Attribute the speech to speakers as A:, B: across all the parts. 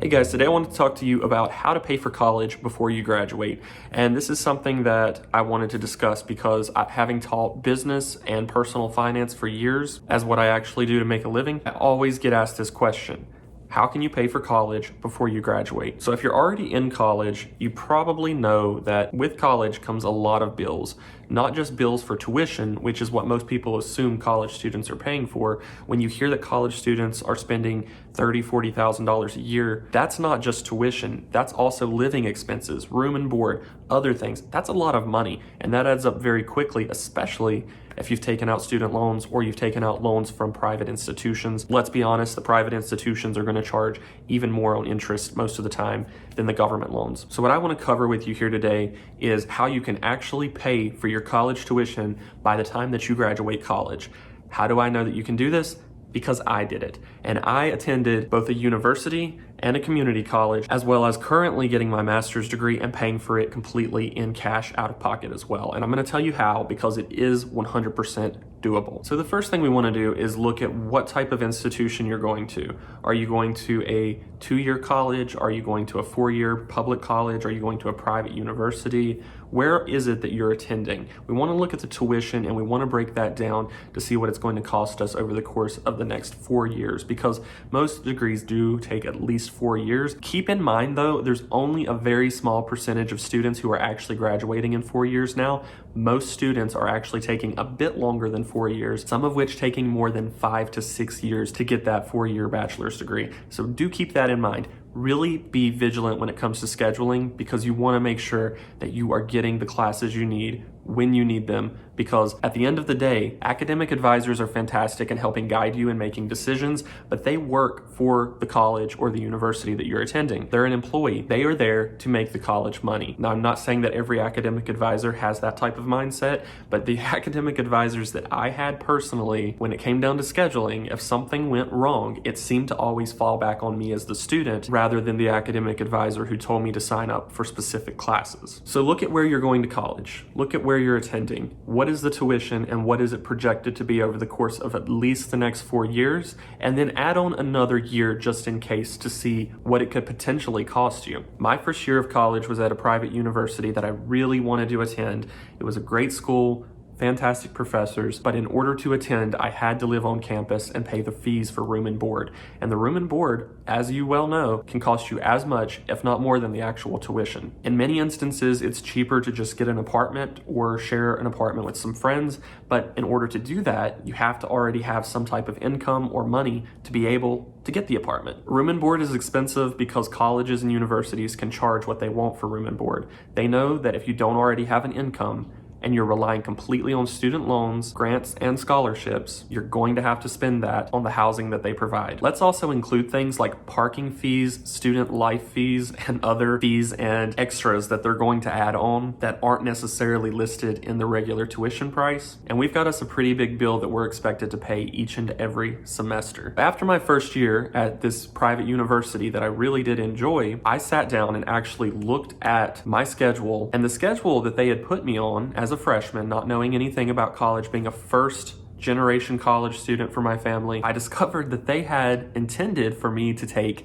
A: Hey guys, today I wanted to talk to you about how to pay for college before you graduate. And this is something that I wanted to discuss because having taught business and personal finance for years as what I actually do to make a living, I always get asked this question. How can you pay for college before you graduate? So if you're already in college, you probably know that with college comes a lot of bills, not just bills for tuition, which is what most people assume college students are paying for. When you hear that college students are spending $30,000, $40,000 a year, that's not just tuition. That's also living expenses, room and board, other things. That's a lot of money, and that adds up very quickly, especially if you've taken out student loans or you've taken out loans from private institutions. Let's be honest, the private institutions are going to charge even more on interest most of the time than the government loans. So what I want to cover with you here today is how you can actually pay for your college tuition by the time that you graduate college. How do I know that you can do this? Because I did it. And I attended both a university and a community college, as well as currently getting my master's degree and paying for it completely in cash out of pocket as well. And I'm gonna tell you how, because it is 100% doable. So the first thing we wanna do is look at what type of institution you're going to. Are you going to a 2-year college? Are you going to a 4-year public college? Are you going to a private university? Where is it that you're attending? We wanna look at the tuition and we wanna break that down to see what it's going to cost us over the course of the next 4 years, because most degrees do take at least 4 years. Keep in mind though, there's only a very small percentage of students who are actually graduating in 4 years now. Most students are actually taking a bit longer than 4 years, some of which taking more than 5 to 6 years to get that 4-year bachelor's degree. So do keep that in mind. Really be vigilant when it comes to scheduling, because you want to make sure that you are getting the classes you need when you need them, because at the end of the day, academic advisors are fantastic in helping guide you in making decisions, but they work for the college or the university that you're attending. They're an employee. They are there to make the college money. Now, I'm not saying that every academic advisor has that type of mindset, but the academic advisors that I had personally, when it came down to scheduling, if something went wrong, it seemed to always fall back on me as the student rather than the academic advisor who told me to sign up for specific classes. So look at where you're going to college. Look at where you're attending. What is the tuition and what is it projected to be over the course of at least the next 4 years? And then add on another year just in case to see what it could potentially cost you. My first year of college was at a private university that I really wanted to attend. It was a great school, fantastic professors, but in order to attend, I had to live on campus and pay the fees for room and board. And the room and board, as you well know, can cost you as much, if not more, than the actual tuition. In many instances, it's cheaper to just get an apartment or share an apartment with some friends, but in order to do that, you have to already have some type of income or money to be able to get the apartment. Room and board is expensive because colleges and universities can charge what they want for room and board. They know that if you don't already have an income, and you're relying completely on student loans, grants, and scholarships, you're going to have to spend that on the housing that they provide. Let's also include things like parking fees, student life fees, and other fees and extras that they're going to add on that aren't necessarily listed in the regular tuition price. And we've got us a pretty big bill that we're expected to pay each and every semester. After my first year at this private university that I really did enjoy, I sat down and actually looked at my schedule and the schedule that they had put me on as a freshman, not knowing anything about college, being a first generation college student for my family. I discovered that they had intended for me to take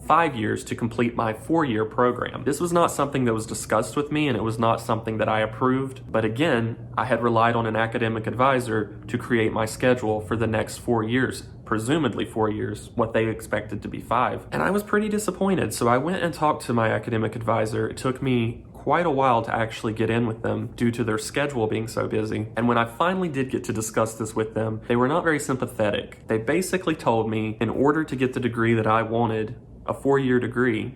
A: 5 years to complete my 4-year program. This was not something that was discussed with me, and it was not something that I approved. But again, I had relied on an academic advisor to create my schedule for the next 4 years, presumably 4 years, what they expected to be 5. And I was pretty disappointed. So I went and talked to my academic advisor. It took me quite a while to actually get in with them due to their schedule being so busy. And when I finally did get to discuss this with them, they were not very sympathetic. They basically told me in order to get the degree that I wanted, a 4-year degree,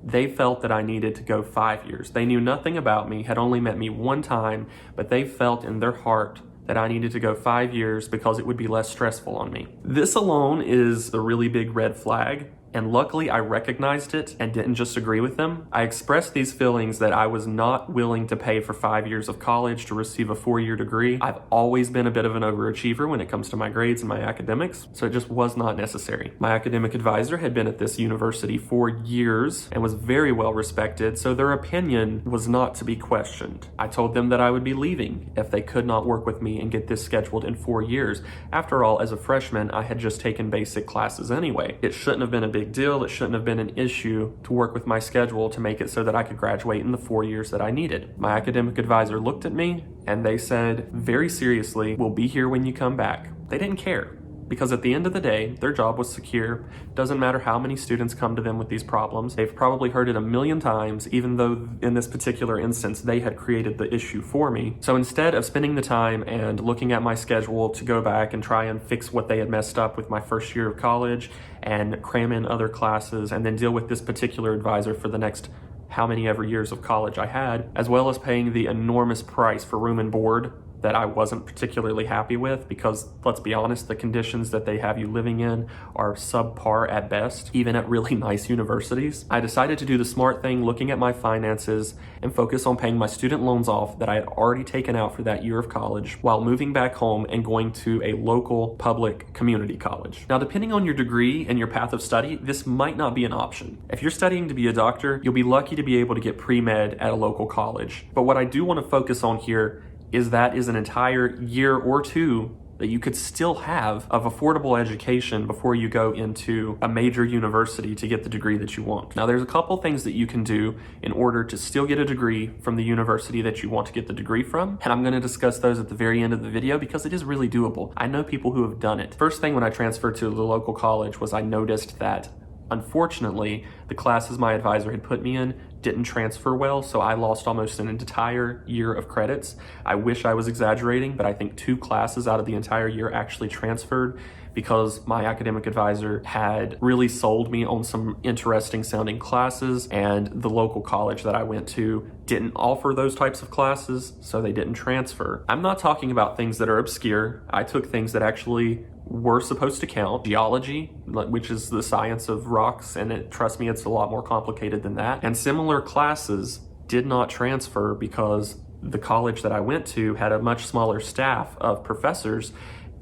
A: they felt that I needed to go 5 years. They knew nothing about me, had only met me one time, but they felt in their heart that I needed to go 5 years because it would be less stressful on me. This alone is a really big red flag. And luckily I recognized it and didn't just agree with them. I expressed these feelings that I was not willing to pay for 5 years of college to receive a 4-year degree. I've always been a bit of an overachiever when it comes to my grades and my academics, so it just was not necessary. My academic advisor had been at this university for years and was very well respected, so their opinion was not to be questioned. I told them that I would be leaving if they could not work with me and get this scheduled in 4 years. After all, as a freshman, I had just taken basic classes anyway. It shouldn't have been a big big deal. It shouldn't have been an issue to work with my schedule to make it so that I could graduate in the 4 years that I needed. My academic advisor looked at me and they said, very seriously, we'll be here when you come back. They didn't care. Because at the end of the day, their job was secure. Doesn't matter how many students come to them with these problems. They've probably heard it a million times, even though in this particular instance, they had created the issue for me. So instead of spending the time and looking at my schedule to go back and try and fix what they had messed up with my first year of college and cram in other classes and then deal with this particular advisor for the next how many ever years of college I had, as well as paying the enormous price for room and board that I wasn't particularly happy with, because let's be honest, the conditions that they have you living in are subpar at best, even at really nice universities. I decided to do the smart thing, looking at my finances and focus on paying my student loans off that I had already taken out for that year of college while moving back home and going to a local public community college. Now, depending on your degree and your path of study, this might not be an option. If you're studying to be a doctor, you'll be lucky to be able to get pre-med at a local college. But what I do want to focus on here is that is an entire year or two that you could still have of affordable education before you go into a major university to get the degree that you want. Now, there's a couple things that you can do in order to still get a degree from the university that you want to get the degree from, and I'm going to discuss those at the very end of the video because it is really doable. I know people who have done it. First thing when I transferred to the local college was I noticed that unfortunately, the classes my advisor had put me in didn't transfer well, so I lost almost an entire year of credits. I wish I was exaggerating, but I think 2 classes out of the entire year actually transferred because my academic advisor had really sold me on some interesting sounding classes, and the local college that I went to didn't offer those types of classes, so they didn't transfer. I'm not talking about things that are obscure. I took things that actually were supposed to count. Geology, which is the science of rocks, and trust me, it's a lot more complicated than that. And similar classes did not transfer because the college that I went to had a much smaller staff of professors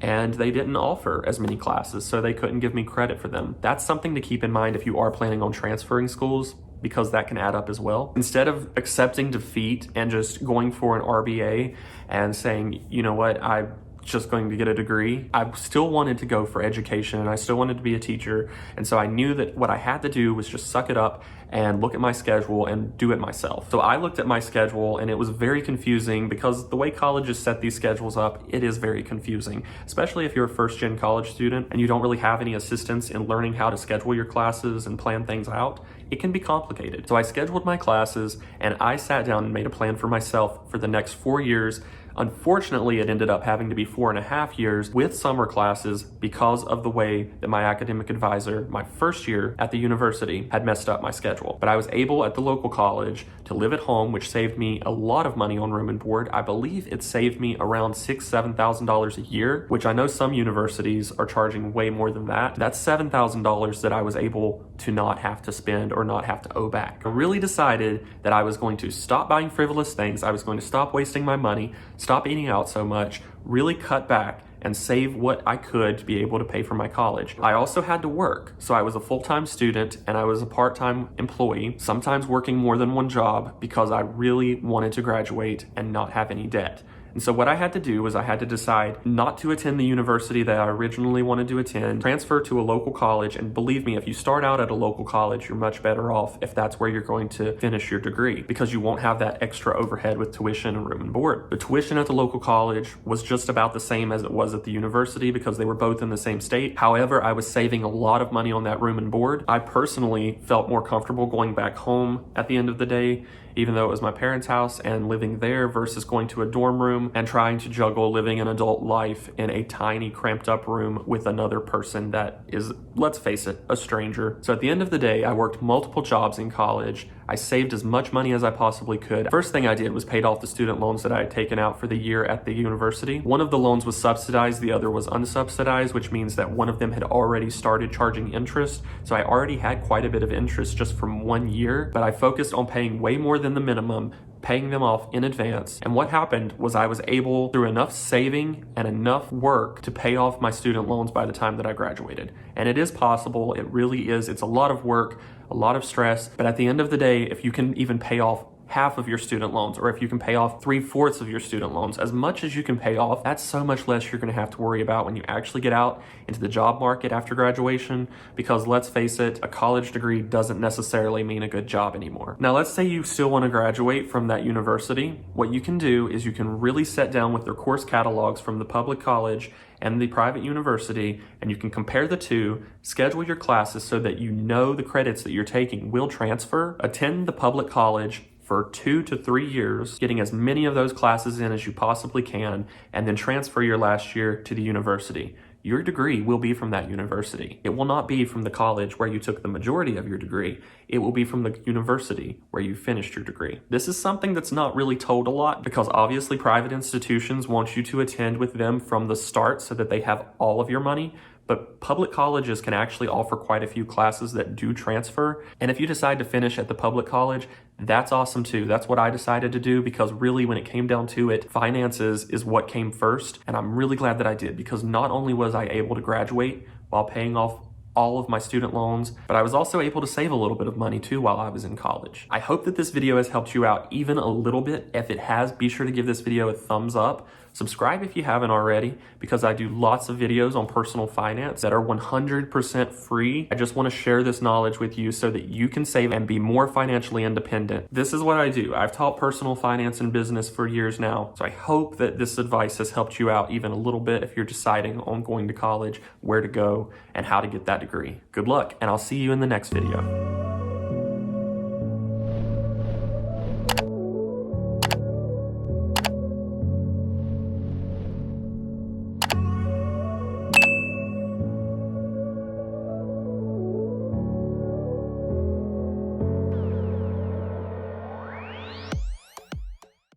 A: and they didn't offer as many classes, so they couldn't give me credit for them. That's something to keep in mind if you are planning on transferring schools, because that can add up as well. Instead of accepting defeat and just going for an RBA and saying, you know what, I'm just going to get a degree, I still wanted to go for education and I still wanted to be a teacher. And so I knew that what I had to do was just suck it up and look at my schedule and do it myself. So I looked at my schedule and it was very confusing because the way colleges set these schedules up, it is very confusing, especially if you're a first-gen college student and you don't really have any assistance in learning how to schedule your classes and plan things out. It can be complicated. So I scheduled my classes and I sat down and made a plan for myself for the next 4 years. Unfortunately, it ended up having to be 4.5 years with summer classes because of the way that my academic advisor, my first year at the university, had messed up my schedule. But I was able at the local college to live at home, which saved me a lot of money on room and board. I believe it saved me around $6,000-7,000 a year, which I know some universities are charging way more than that. That's $7,000 that I was able to not have to spend or not have to owe back. I really decided that I was going to stop buying frivolous things. I was going to stop wasting my money, stop eating out so much, really cut back and save what I could to be able to pay for my college. I also had to work. So I was a full-time student and I was a part-time employee, sometimes working more than one job because I really wanted to graduate and not have any debt. And so what I had to do was I had to decide not to attend the university that I originally wanted to attend, transfer to a local college, and believe me, if you start out at a local college, you're much better off if that's where you're going to finish your degree, because you won't have that extra overhead with tuition and room and board. The tuition at the local college was just about the same as it was at the university because they were both in the same state. However, I was saving a lot of money on that room and board. I personally felt more comfortable going back home at the end of the day, even though it was my parents' house, and living there versus going to a dorm room and trying to juggle living an adult life in a tiny cramped up room with another person that is, let's face it, a stranger. So at the end of the day, I worked multiple jobs in college. I saved as much money as I possibly could. First thing I did was paid off the student loans that I had taken out for the year at the university. One of the loans was subsidized, the other was unsubsidized, which means that one of them had already started charging interest. So I already had quite a bit of interest just from 1 year, but I focused on paying way more than the minimum, paying them off in advance. And what happened was I was able, through enough saving and enough work, to pay off my student loans by the time that I graduated. And it is possible, it really is. It's a lot of work, a lot of stress, but at the end of the day, if you can even pay off half of your student loans, or if you can pay off 3/4 of your student loans, as much as you can pay off, that's so much less you're going to have to worry about when you actually get out into the job market after graduation, because let's face it, a college degree doesn't necessarily mean a good job anymore. Now, let's say you still want to graduate from that university. What you can do is you can really sit down with their course catalogs from the public college and the private university, and you can compare the two, schedule your classes so that you know the credits that you're taking will transfer, attend the public college for 2 to 3 years, getting as many of those classes in as you possibly can, and then transfer your last year to the university. Your degree will be from that university. It will not be from the college where you took the majority of your degree. It will be from the university where you finished your degree. This is something that's not really told a lot, because obviously private institutions want you to attend with them from the start so that they have all of your money. But public colleges can actually offer quite a few classes that do transfer. And if you decide to finish at the public college, that's awesome too. That's what I decided to do, because really when it came down to it, finances is what came first. And I'm really glad that I did, because not only was I able to graduate while paying off all of my student loans, but I was also able to save a little bit of money too while I was in college. I hope that this video has helped you out even a little bit. If it has, be sure to give this video a thumbs up. Subscribe if you haven't already, because I do lots of videos on personal finance that are 100% free. I just want to share this knowledge with you so that you can save and be more financially independent. This is what I do. I've taught personal finance and business for years now, so I hope that this advice has helped you out even a little bit if you're deciding on going to college, where to go, and how to get that degree. Good luck, and I'll see you in the next video.